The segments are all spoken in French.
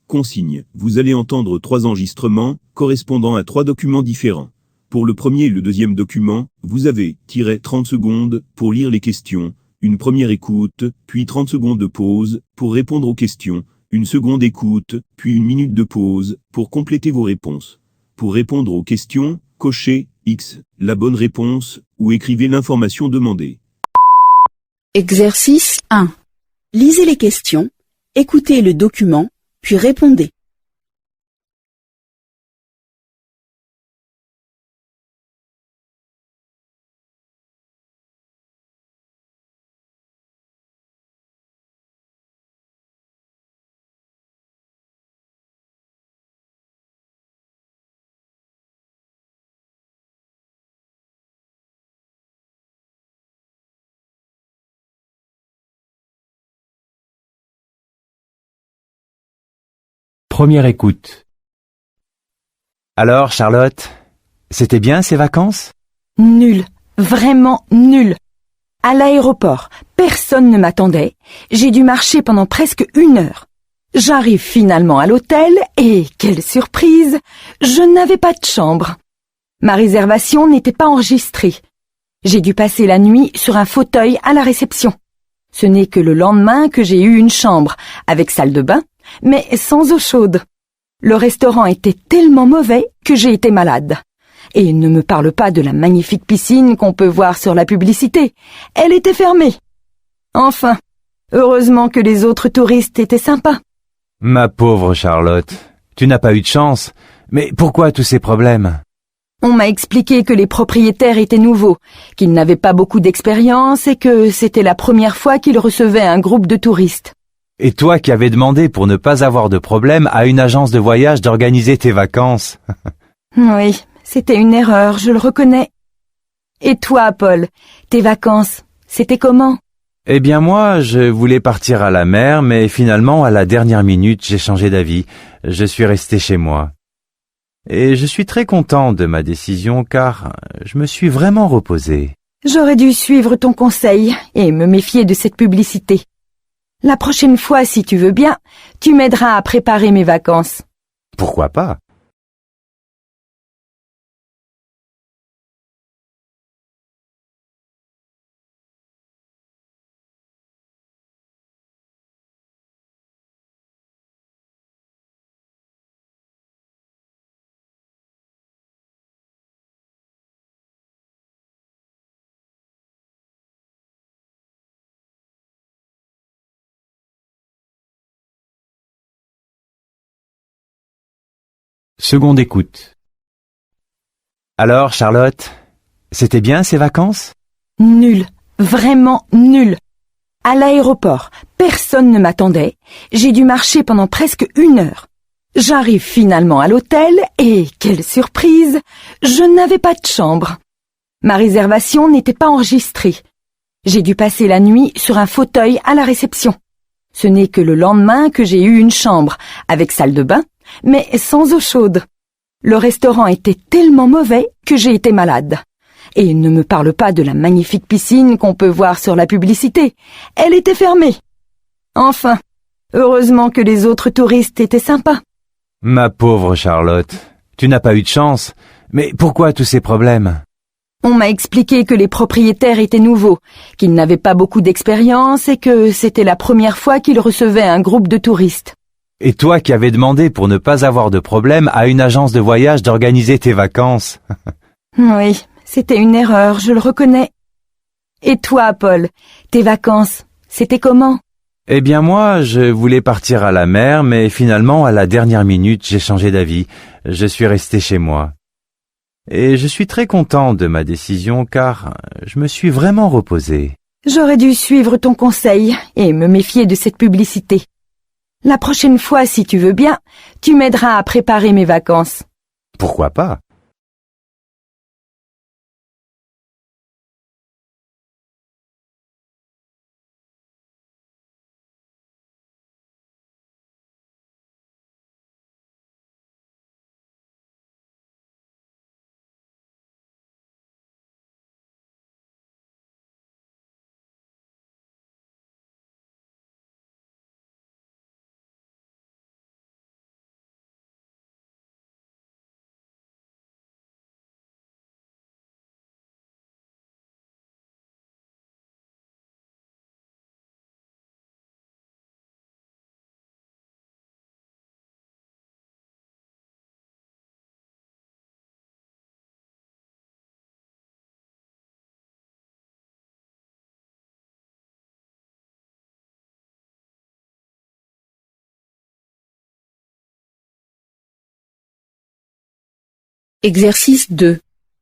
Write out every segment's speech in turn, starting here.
Consigne. Vous allez entendre 3 enregistrements, correspondant à 3 documents différents. Pour le premier et le deuxième document, vous avez - 30 secondes pour lire les questions, une première écoute, puis 30 secondes de pause pour répondre aux questions, une seconde écoute, puis 1 minute de pause pour compléter vos réponses. Pour répondre aux questions, cochez X, la bonne réponse, ou écrivez l'information demandée. Exercice 1. Lisez les questions, écoutez le document, puis répondez. Première écoute. Alors, Charlotte, c'était bien ces vacances? Nul, vraiment nul. À l'aéroport, personne ne m'attendait. J'ai dû marcher pendant presque 1 heure. J'arrive finalement à l'hôtel et, quelle surprise, je n'avais pas de chambre. Ma réservation n'était pas enregistrée. J'ai dû passer la nuit sur un fauteuil à la réception. Ce n'est que le lendemain que j'ai eu une chambre, avec salle de bain, mais sans eau chaude. Le restaurant était tellement mauvais que j'ai été malade. Et ne me parle pas de la magnifique piscine qu'on peut voir sur la publicité. Elle était fermée. Enfin, heureusement que les autres touristes étaient sympas. Ma pauvre Charlotte, tu n'as pas eu de chance. Mais pourquoi tous ces problèmes? On m'a expliqué que les propriétaires étaient nouveaux, qu'ils n'avaient pas beaucoup d'expérience et que c'était la première fois qu'ils recevaient un groupe de touristes. Et toi qui avais demandé pour ne pas avoir de problème à une agence de voyage d'organiser tes vacances. Oui, c'était une erreur, je le reconnais. Et toi, Paul, tes vacances, c'était comment? Eh bien moi, je voulais partir à la mer, mais finalement, à la dernière minute, j'ai changé d'avis. Je suis resté chez moi. Et je suis très content de ma décision car je me suis vraiment reposé. J'aurais dû suivre ton conseil et me méfier de cette publicité. La prochaine fois, si tu veux bien, tu m'aideras à préparer mes vacances. Pourquoi pas? Seconde écoute. Alors, Charlotte, c'était bien ces vacances? Nul, vraiment nul. À l'aéroport, personne ne m'attendait. J'ai dû marcher pendant presque 1 heure. J'arrive finalement à l'hôtel et, quelle surprise, je n'avais pas de chambre. Ma réservation n'était pas enregistrée. J'ai dû passer la nuit sur un fauteuil à la réception. Ce n'est que le lendemain que j'ai eu une chambre, avec salle de bain, mais sans eau chaude. Le restaurant était tellement mauvais que j'ai été malade. Et ne me parle pas de la magnifique piscine qu'on peut voir sur la publicité. Elle était fermée. Enfin, heureusement que les autres touristes étaient sympas. Ma pauvre Charlotte, tu n'as pas eu de chance. Mais pourquoi tous ces problèmes? On m'a expliqué que les propriétaires étaient nouveaux, qu'ils n'avaient pas beaucoup d'expérience et que c'était la première fois qu'ils recevaient un groupe de touristes. Et toi qui avais demandé pour ne pas avoir de problème à une agence de voyage d'organiser tes vacances. Oui, c'était une erreur, je le reconnais. Et toi, Paul, tes vacances, c'était comment? Eh bien moi, je voulais partir à la mer, mais finalement, à la dernière minute, j'ai changé d'avis. Je suis resté chez moi. Et je suis très content de ma décision car je me suis vraiment reposé. J'aurais dû suivre ton conseil et me méfier de cette publicité. La prochaine fois, si tu veux bien, tu m'aideras à préparer mes vacances. Pourquoi pas? Exercice 2.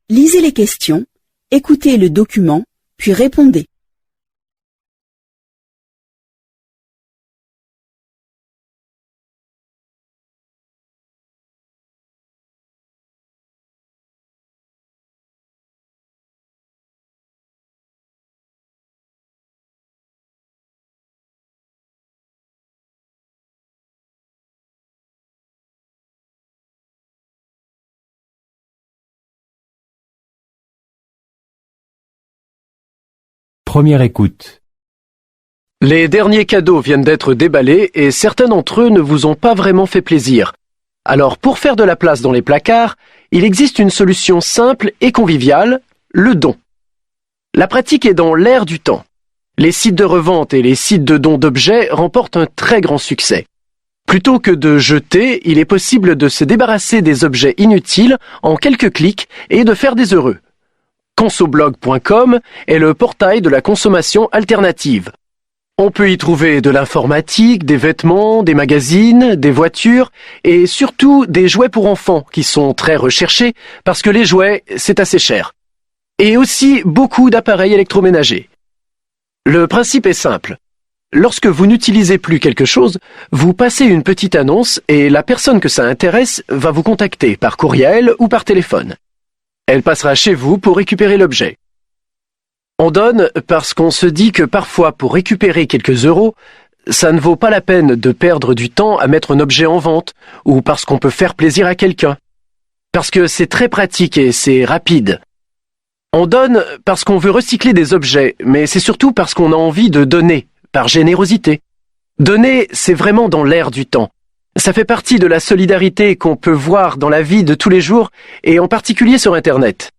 Lisez les questions, écoutez le document, puis répondez. Première écoute. Les derniers cadeaux viennent d'être déballés et certains d'entre eux ne vous ont pas vraiment fait plaisir. Alors pour faire de la place dans les placards, il existe une solution simple et conviviale, le don. La pratique est dans l'air du temps. Les sites de revente et les sites de dons d'objets remportent un très grand succès. Plutôt que de jeter, il est possible de se débarrasser des objets inutiles en quelques clics et de faire des heureux. Consoblog.com est le portail de la consommation alternative. On peut y trouver de l'informatique, des vêtements, des magazines, des voitures et surtout des jouets pour enfants qui sont très recherchés parce que les jouets, c'est assez cher. Et aussi beaucoup d'appareils électroménagers. Le principe est simple. Lorsque vous n'utilisez plus quelque chose, vous passez une petite annonce et la personne que ça intéresse va vous contacter par courriel ou par téléphone. Elle passera chez vous pour récupérer l'objet. On donne parce qu'on se dit que parfois pour récupérer quelques euros, ça ne vaut pas la peine de perdre du temps à mettre un objet en vente ou parce qu'on peut faire plaisir à quelqu'un. Parce que c'est très pratique et c'est rapide. On donne parce qu'on veut recycler des objets, mais c'est surtout parce qu'on a envie de donner, par générosité. Donner, c'est vraiment dans l'air du temps. Ça fait partie de la solidarité qu'on peut voir dans la vie de tous les jours et en particulier sur Internet.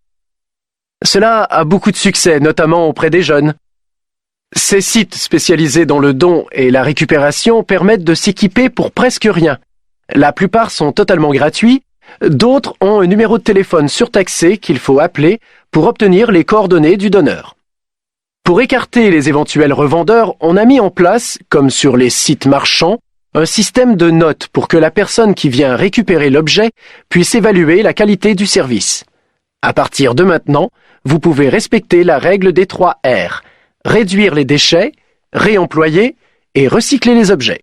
Cela a beaucoup de succès, notamment auprès des jeunes. Ces sites spécialisés dans le don et la récupération permettent de s'équiper pour presque rien. La plupart sont totalement gratuits, d'autres ont un numéro de téléphone surtaxé qu'il faut appeler pour obtenir les coordonnées du donneur. Pour écarter les éventuels revendeurs, on a mis en place, comme sur les sites marchands, un système de notes pour que la personne qui vient récupérer l'objet puisse évaluer la qualité du service. À partir de maintenant, vous pouvez respecter la règle des 3 R, réduire les déchets, réemployer et recycler les objets.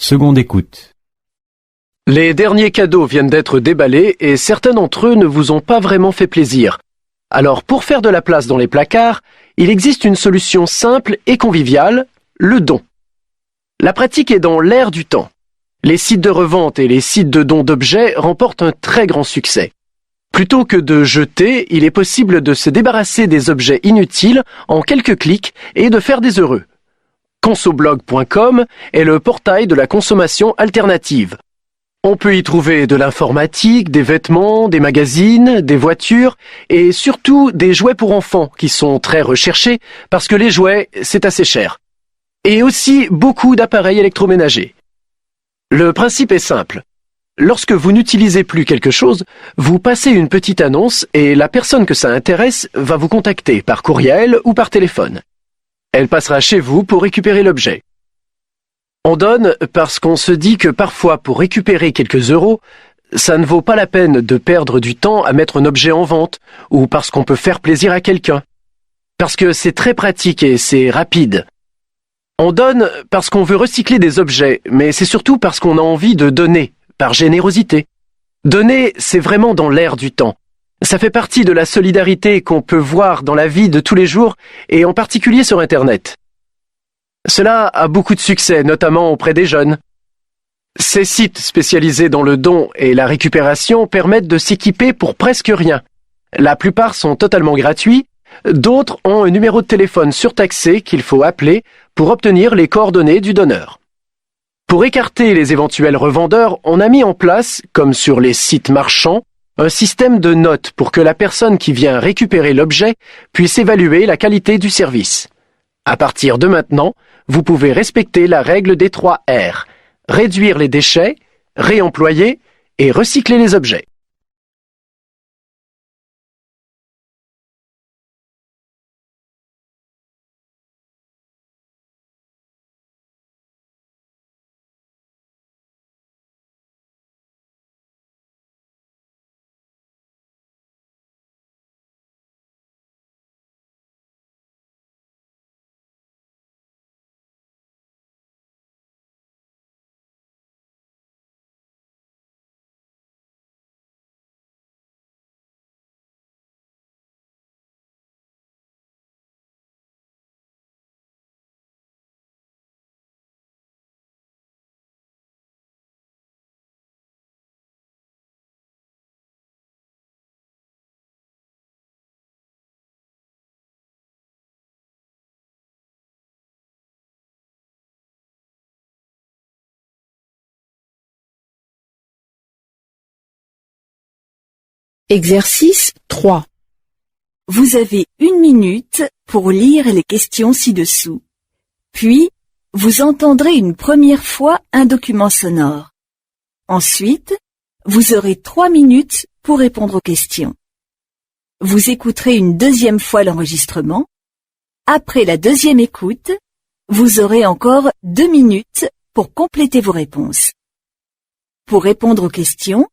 Seconde écoute. Les derniers cadeaux viennent d'être déballés et certains d'entre eux ne vous ont pas vraiment fait plaisir. Alors pour faire de la place dans les placards, il existe une solution simple et conviviale, le don. La pratique est dans l'air du temps. Les sites de revente et les sites de dons d'objets remportent un très grand succès. Plutôt que de jeter, il est possible de se débarrasser des objets inutiles en quelques clics et de faire des heureux. Consoblog.com est le portail de la consommation alternative. On peut y trouver de l'informatique, des vêtements, des magazines, des voitures et surtout des jouets pour enfants qui sont très recherchés parce que les jouets, c'est assez cher. Et aussi beaucoup d'appareils électroménagers. Le principe est simple. Lorsque vous n'utilisez plus quelque chose, vous passez une petite annonce et la personne que ça intéresse va vous contacter par courriel ou par téléphone. Elle passera chez vous pour récupérer l'objet. On donne parce qu'on se dit que parfois pour récupérer quelques euros, ça ne vaut pas la peine de perdre du temps à mettre un objet en vente ou parce qu'on peut faire plaisir à quelqu'un. Parce que c'est très pratique et c'est rapide. On donne parce qu'on veut recycler des objets, mais c'est surtout parce qu'on a envie de donner, par générosité. Donner, c'est vraiment dans l'air du temps. Ça fait partie de la solidarité qu'on peut voir dans la vie de tous les jours et en particulier sur Internet. Cela a beaucoup de succès, notamment auprès des jeunes. Ces sites spécialisés dans le don et la récupération permettent de s'équiper pour presque rien. La plupart sont totalement gratuits, d'autres ont un numéro de téléphone surtaxé qu'il faut appeler pour obtenir les coordonnées du donneur. Pour écarter les éventuels revendeurs, on a mis en place, comme sur les sites marchands, Un système de notes pour que la personne qui vient récupérer l'objet puisse évaluer la qualité du service. À partir de maintenant, vous pouvez respecter la règle des 3 R. Réduire les déchets, réemployer et recycler les objets. Exercice 3. Vous avez 1 minute pour lire les questions ci-dessous. Puis, vous entendrez une première fois un document sonore. Ensuite, vous aurez 3 minutes pour répondre aux questions. Vous écouterez une deuxième fois l'enregistrement. Après la deuxième écoute, vous aurez encore 2 minutes pour compléter vos réponses. Pour répondre aux questions,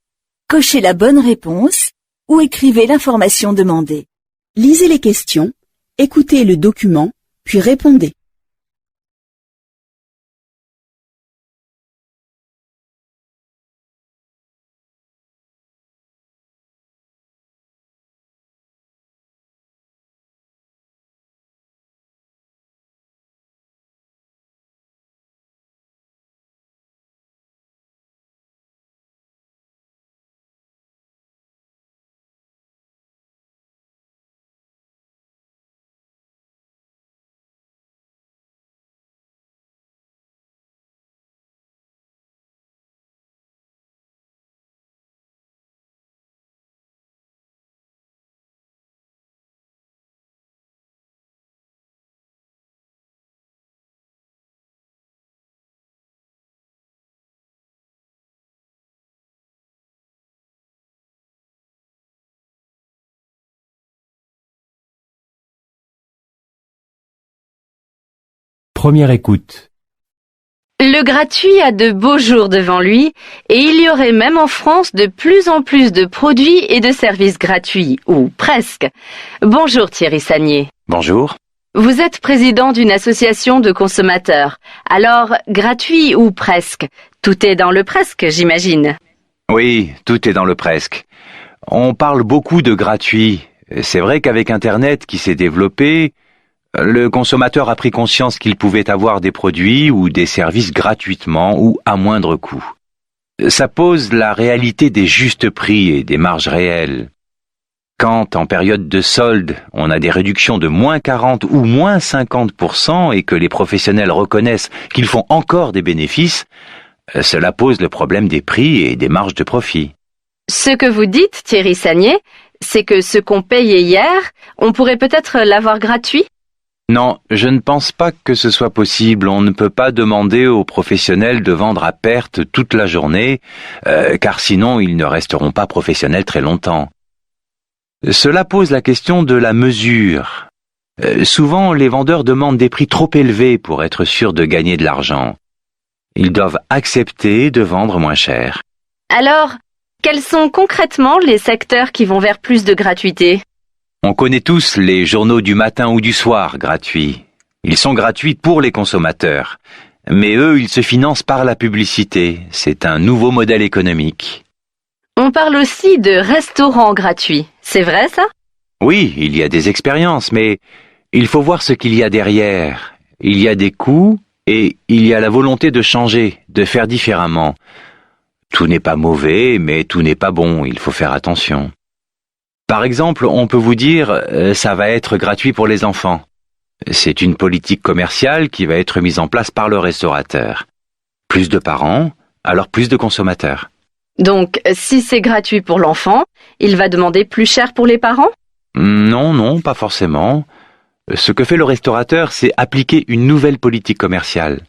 cochez la bonne réponse ou écrivez l'information demandée. Lisez les questions, écoutez le document, puis répondez. Première écoute. Le gratuit a de beaux jours devant lui et il y aurait même en France de plus en plus de produits et de services gratuits, ou presque. Bonjour Thierry Sagnier. Bonjour. Vous êtes président d'une association de consommateurs. Alors, gratuit ou presque? Tout est dans le presque, j'imagine. Oui, tout est dans le presque. On parle beaucoup de gratuit. C'est vrai qu'avec Internet qui s'est développé, le consommateur a pris conscience qu'il pouvait avoir des produits ou des services gratuitement ou à moindre coût. Ça pose la réalité des justes prix et des marges réelles. Quand, en période de solde, on a des réductions de moins 40 ou moins 50% et que les professionnels reconnaissent qu'ils font encore des bénéfices, cela pose le problème des prix et des marges de profit. Ce que vous dites, Thierry Sagnier, c'est que ce qu'on payait hier, on pourrait peut-être l'avoir gratuit? Non, je ne pense pas que ce soit possible. On ne peut pas demander aux professionnels de vendre à perte toute la journée, car sinon ils ne resteront pas professionnels très longtemps. Cela pose la question de la mesure. Souvent, les vendeurs demandent des prix trop élevés pour être sûrs de gagner de l'argent. Ils doivent accepter de vendre moins cher. Alors, quels sont concrètement les secteurs qui vont vers plus de gratuité? On connaît tous les journaux du matin ou du soir gratuits. Ils sont gratuits pour les consommateurs. Mais eux, ils se financent par la publicité. C'est un nouveau modèle économique. On parle aussi de restaurants gratuits. C'est vrai ça? Oui, il y a des expériences, mais il faut voir ce qu'il y a derrière. Il y a des coûts et il y a la volonté de changer, de faire différemment. Tout n'est pas mauvais, mais tout n'est pas bon. Il faut faire attention. Par exemple, on peut vous dire ça va être gratuit pour les enfants. C'est une politique commerciale qui va être mise en place par le restaurateur. Plus de parents, alors plus de consommateurs. Donc, si c'est gratuit pour l'enfant, il va demander plus cher pour les parents? Non, pas forcément. Ce que fait le restaurateur, c'est appliquer une nouvelle politique commerciale.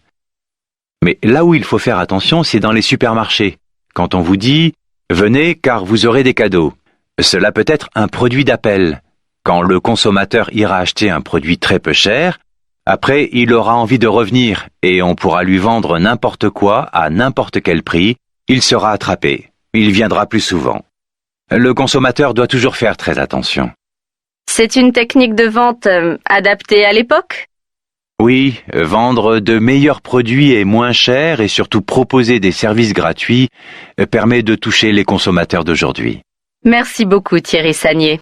Mais là où il faut faire attention, c'est dans les supermarchés. Quand on vous dit « Venez car vous aurez des cadeaux », cela peut être un produit d'appel. Quand le consommateur ira acheter un produit très peu cher, après il aura envie de revenir et on pourra lui vendre n'importe quoi à n'importe quel prix, il sera attrapé. Il viendra plus souvent. Le consommateur doit toujours faire très attention. C'est une technique de vente adaptée à l'époque? Oui, vendre de meilleurs produits et moins chers et surtout proposer des services gratuits permet de toucher les consommateurs d'aujourd'hui. Merci beaucoup Thierry Sagnier.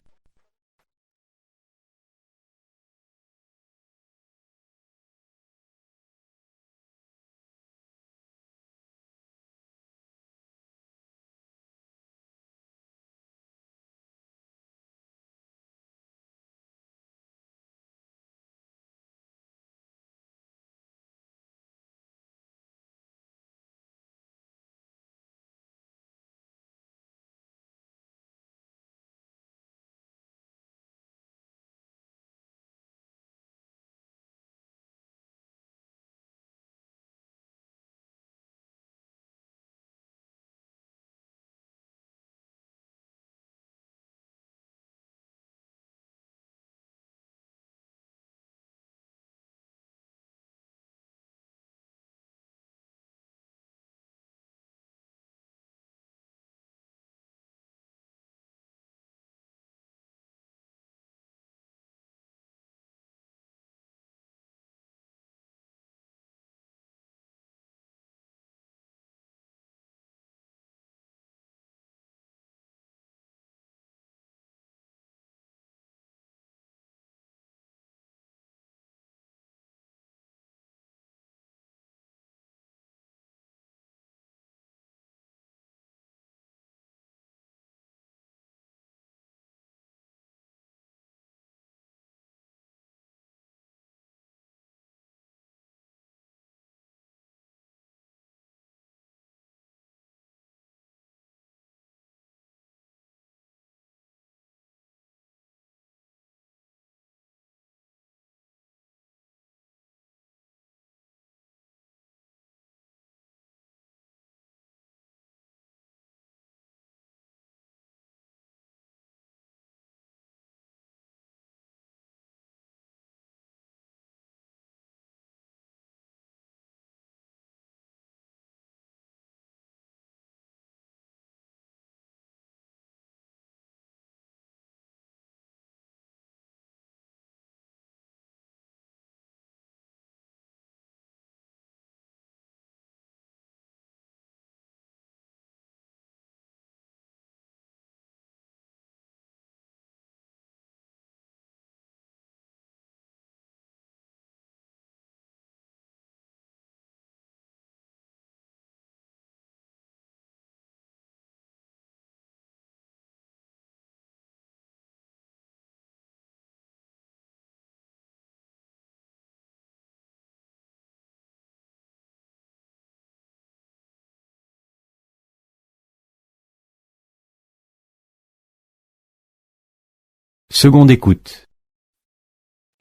Seconde écoute.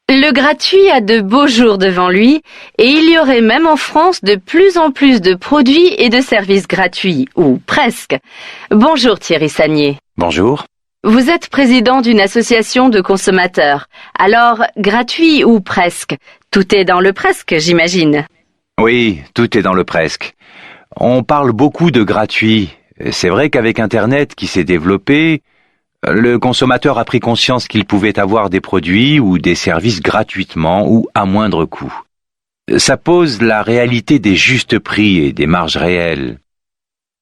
Le gratuit a de beaux jours devant lui et il y aurait même en France de plus en plus de produits et de services gratuits, ou presque. Bonjour Thierry Sagnier. Bonjour. Vous êtes président d'une association de consommateurs. Alors, gratuit ou presque? Tout est dans le presque, j'imagine. Oui, tout est dans le presque. On parle beaucoup de gratuit. C'est vrai qu'avec Internet qui s'est développé, le consommateur a pris conscience qu'il pouvait avoir des produits ou des services gratuitement ou à moindre coût. Ça pose la réalité des justes prix et des marges réelles.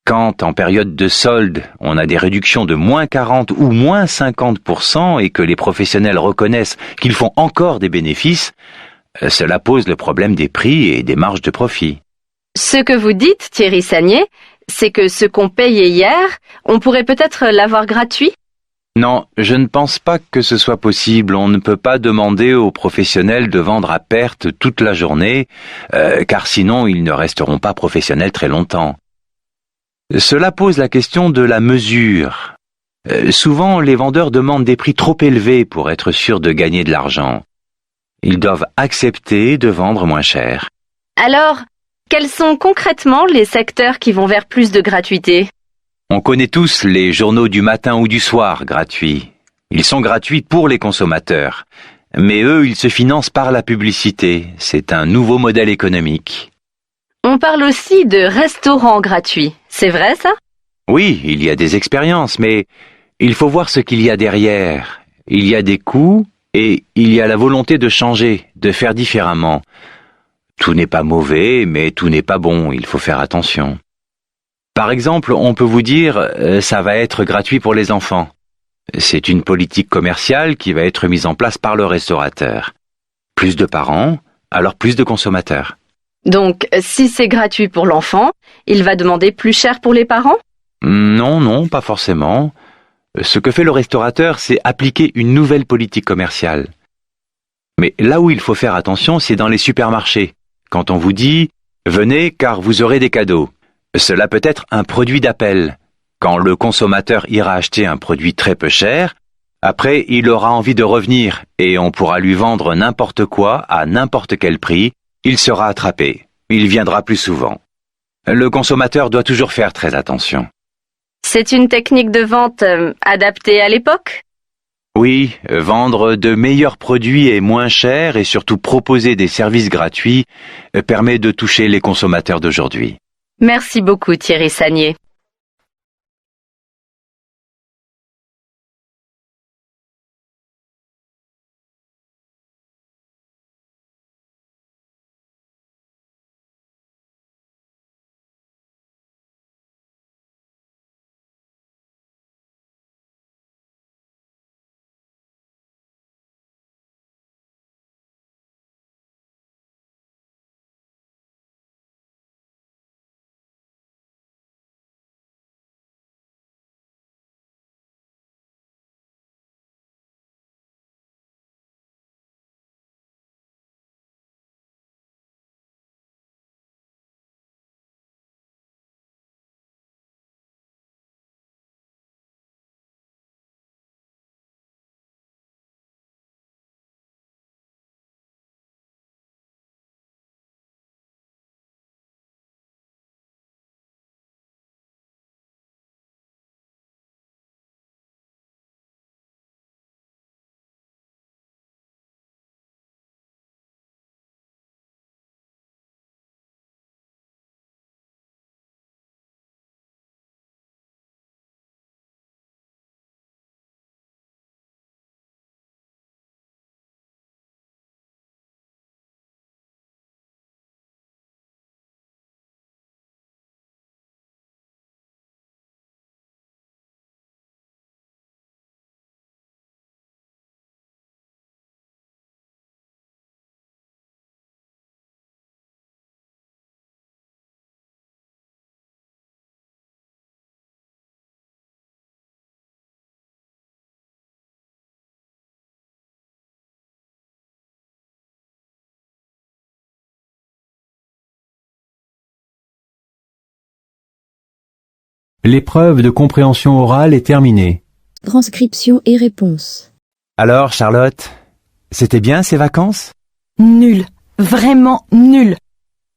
Quand, en période de solde, on a des réductions de moins 40 ou moins 50% et que les professionnels reconnaissent qu'ils font encore des bénéfices, cela pose le problème des prix et des marges de profit. Ce que vous dites, Thierry Sagnier, c'est que ce qu'on payait hier, on pourrait peut-être l'avoir gratuit? Non, je ne pense pas que ce soit possible. On ne peut pas demander aux professionnels de vendre à perte toute la journée, car sinon ils ne resteront pas professionnels très longtemps. Cela pose la question de la mesure. Souvent, les vendeurs demandent des prix trop élevés pour être sûrs de gagner de l'argent. Ils doivent accepter de vendre moins cher. Alors, quels sont concrètement les secteurs qui vont vers plus de gratuité? On connaît tous les journaux du matin ou du soir gratuits. Ils sont gratuits pour les consommateurs. Mais eux, ils se financent par la publicité. C'est un nouveau modèle économique. On parle aussi de restaurants gratuits. C'est vrai ça? Oui, il y a des expériences, mais il faut voir ce qu'il y a derrière. Il y a des coûts et il y a la volonté de changer, de faire différemment. Tout n'est pas mauvais, mais tout n'est pas bon, il faut faire attention. Par exemple, on peut vous dire, ça va être gratuit pour les enfants. C'est une politique commerciale qui va être mise en place par le restaurateur. Plus de parents, alors plus de consommateurs. Donc, si c'est gratuit pour l'enfant, il va demander plus cher pour les parents? Non, pas forcément. Ce que fait le restaurateur, c'est appliquer une nouvelle politique commerciale. Mais là où il faut faire attention, c'est dans les supermarchés. Quand on vous dit « Venez car vous aurez des cadeaux », cela peut être un produit d'appel. Quand le consommateur ira acheter un produit très peu cher, après il aura envie de revenir et on pourra lui vendre n'importe quoi à n'importe quel prix, il sera attrapé. Il viendra plus souvent. Le consommateur doit toujours faire très attention. C'est une technique de vente adaptée à l'époque? Oui, vendre de meilleurs produits et moins chers et surtout proposer des services gratuits permet de toucher les consommateurs d'aujourd'hui. Merci beaucoup Thierry Sagnier. L'épreuve de compréhension orale est terminée. Transcription et réponse. Alors, Charlotte, c'était bien ces vacances? Nul, vraiment nul.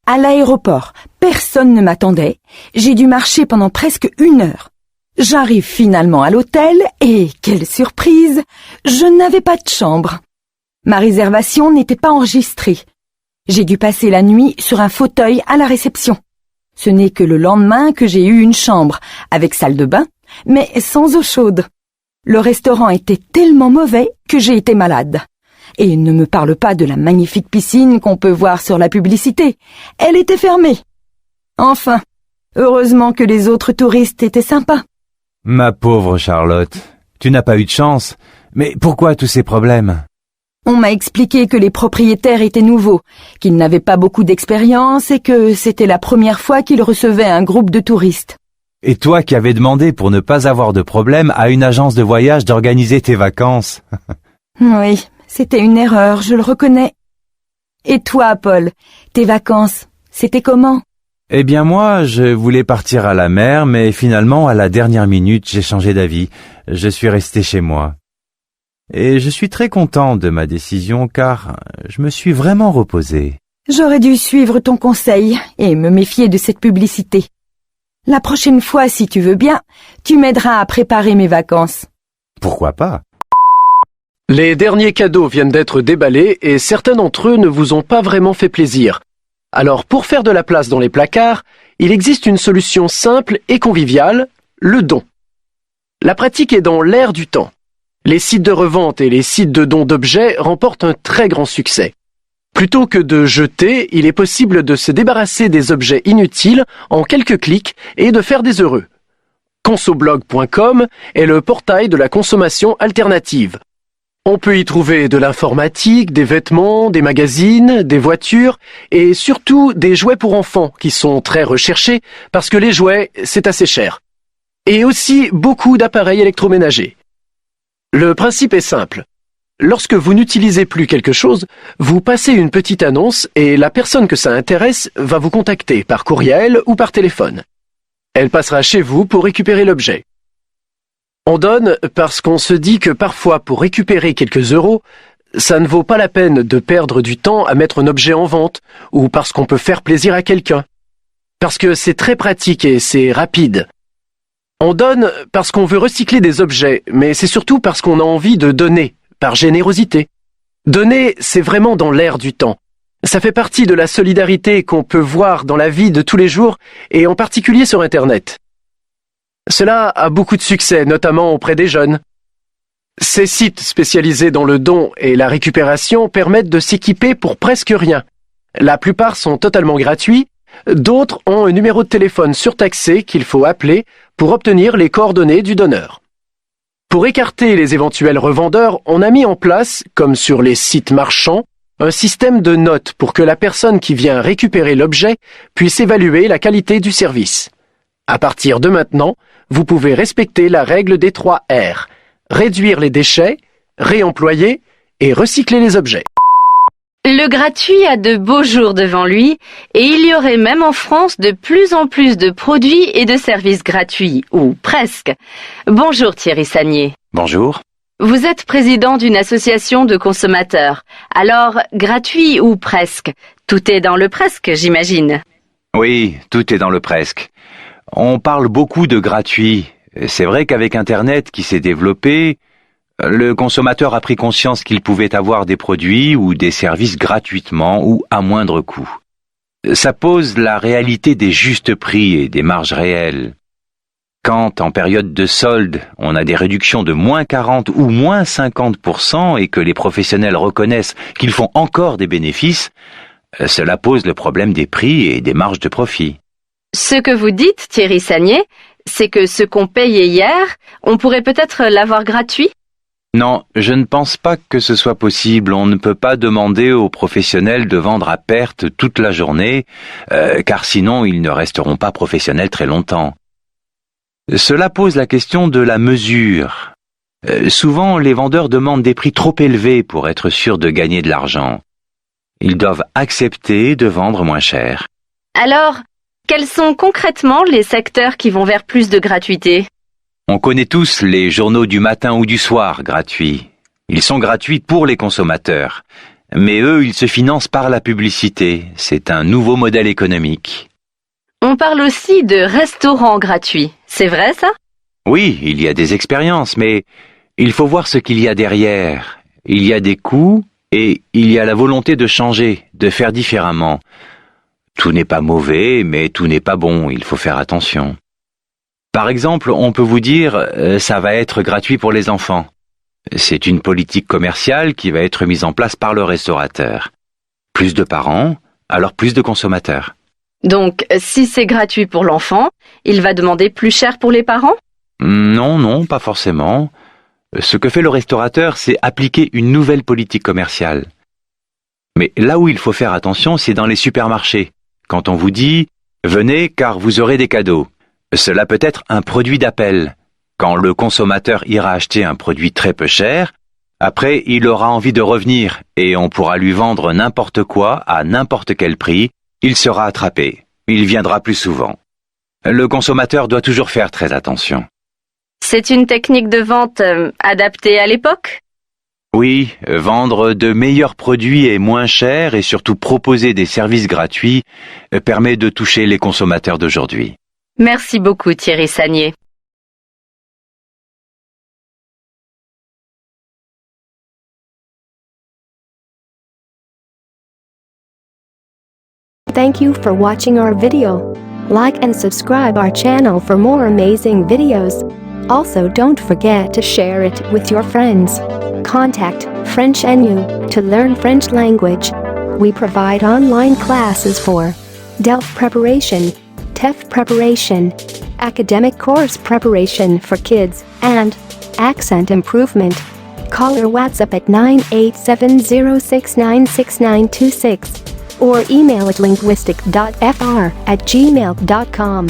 À l'aéroport, personne ne m'attendait. J'ai dû marcher pendant presque 1 heure. J'arrive finalement à l'hôtel et, quelle surprise, je n'avais pas de chambre. Ma réservation n'était pas enregistrée. J'ai dû passer la nuit sur un fauteuil à la réception. Ce n'est que le lendemain que j'ai eu une chambre, avec salle de bain, mais sans eau chaude. Le restaurant était tellement mauvais que j'ai été malade. Et ne me parle pas de la magnifique piscine qu'on peut voir sur la publicité. Elle était fermée. Enfin, heureusement que les autres touristes étaient sympas. Ma pauvre Charlotte, tu n'as pas eu de chance. Mais pourquoi tous ces problèmes? On m'a expliqué que les propriétaires étaient nouveaux, qu'ils n'avaient pas beaucoup d'expérience et que c'était la première fois qu'ils recevaient un groupe de touristes. Et toi qui avais demandé pour ne pas avoir de problème à une agence de voyage d'organiser tes vacances. Oui, c'était une erreur, je le reconnais. Et toi, Paul, tes vacances, c'était comment? Eh bien moi, je voulais partir à la mer, mais finalement, à la dernière minute, j'ai changé d'avis. Je suis resté chez moi. Et je suis très content de ma décision car je me suis vraiment reposé. J'aurais dû suivre ton conseil et me méfier de cette publicité. La prochaine fois, si tu veux bien, tu m'aideras à préparer mes vacances. Pourquoi pas? Les derniers cadeaux viennent d'être déballés et certains d'entre eux ne vous ont pas vraiment fait plaisir. Alors, pour faire de la place dans les placards, il existe une solution simple et conviviale, le don. La pratique est dans l'air du temps. Les sites de revente et les sites de dons d'objets remportent un très grand succès. Plutôt que de jeter, il est possible de se débarrasser des objets inutiles en quelques clics et de faire des heureux. Consoblog.com est le portail de la consommation alternative. On peut y trouver de l'informatique, des vêtements, des magazines, des voitures et surtout des jouets pour enfants qui sont très recherchés parce que les jouets, c'est assez cher. Et aussi beaucoup d'appareils électroménagers. Le principe est simple. Lorsque vous n'utilisez plus quelque chose, vous passez une petite annonce et la personne que ça intéresse va vous contacter par courriel ou par téléphone. Elle passera chez vous pour récupérer l'objet. On donne parce qu'on se dit que parfois pour récupérer quelques euros, ça ne vaut pas la peine de perdre du temps à mettre un objet en vente ou parce qu'on peut faire plaisir à quelqu'un. Parce que c'est très pratique et c'est rapide. On donne parce qu'on veut recycler des objets, mais c'est surtout parce qu'on a envie de donner, par générosité. Donner, c'est vraiment dans l'air du temps. Ça fait partie de la solidarité qu'on peut voir dans la vie de tous les jours et en particulier sur Internet. Cela a beaucoup de succès, notamment auprès des jeunes. Ces sites spécialisés dans le don et la récupération permettent de s'équiper pour presque rien. La plupart sont totalement gratuits, d'autres ont un numéro de téléphone surtaxé qu'il faut appeler pour obtenir les coordonnées du donneur. Pour écarter les éventuels revendeurs, on a mis en place, comme sur les sites marchands, un système de notes pour que la personne qui vient récupérer l'objet puisse évaluer la qualité du service. À partir de maintenant, vous pouvez respecter la règle des 3 R. Réduire les déchets, réemployer et recycler les objets. Le gratuit a de beaux jours devant lui et il y aurait même en France de plus en plus de produits et de services gratuits, ou presque. Bonjour Thierry Sagnier. Bonjour. Vous êtes président d'une association de consommateurs. Alors, gratuit ou presque? Tout est dans le presque, j'imagine. Oui, tout est dans le presque. On parle beaucoup de gratuit. C'est vrai qu'avec Internet qui s'est développé, le consommateur a pris conscience qu'il pouvait avoir des produits ou des services gratuitement ou à moindre coût. Ça pose la réalité des justes prix et des marges réelles. Quand, en période de solde, on a des réductions de moins 40 ou moins 50% et que les professionnels reconnaissent qu'ils font encore des bénéfices, cela pose le problème des prix et des marges de profit. Ce que vous dites, Thierry Sagnier, c'est que ce qu'on payait hier, on pourrait peut-être l'avoir gratuit? Non, je ne pense pas que ce soit possible. On ne peut pas demander aux professionnels de vendre à perte toute la journée, car sinon ils ne resteront pas professionnels très longtemps. Cela pose la question de la mesure. Souvent, les vendeurs demandent des prix trop élevés pour être sûrs de gagner de l'argent. Ils doivent accepter de vendre moins cher. Alors, quels sont concrètement les secteurs qui vont vers plus de gratuité? On connaît tous les journaux du matin ou du soir gratuits. Ils sont gratuits pour les consommateurs. Mais eux, ils se financent par la publicité. C'est un nouveau modèle économique. On parle aussi de restaurants gratuits. C'est vrai ça? Oui, il y a des expériences, mais il faut voir ce qu'il y a derrière. Il y a des coûts et il y a la volonté de changer, de faire différemment. Tout n'est pas mauvais, mais tout n'est pas bon. Il faut faire attention. Par exemple, on peut vous dire ça va être gratuit pour les enfants. C'est une politique commerciale qui va être mise en place par le restaurateur. Plus de parents, alors plus de consommateurs. Donc, si c'est gratuit pour l'enfant, il va demander plus cher pour les parents? Non, pas forcément. Ce que fait le restaurateur, c'est appliquer une nouvelle politique commerciale. Mais là où il faut faire attention, c'est dans les supermarchés. Quand on vous dit « Venez car vous aurez des cadeaux », cela peut être un produit d'appel. Quand le consommateur ira acheter un produit très peu cher, après il aura envie de revenir et on pourra lui vendre n'importe quoi à n'importe quel prix, il sera attrapé. Il viendra plus souvent. Le consommateur doit toujours faire très attention. C'est une technique de vente adaptée à l'époque? Oui, vendre de meilleurs produits et moins chers et surtout proposer des services gratuits permet de toucher les consommateurs d'aujourd'hui. Merci beaucoup Thierry Sagnier. Thank you for watching our video. Like and subscribe our channel for more amazing videos. Also don't forget to share it with your friends. Contact French NU to learn French language. We provide online classes for DELF preparation, TEF preparation, academic course preparation for kids, and accent improvement. Call or WhatsApp at 98706966926 or email at linguistic.fr@gmail.com.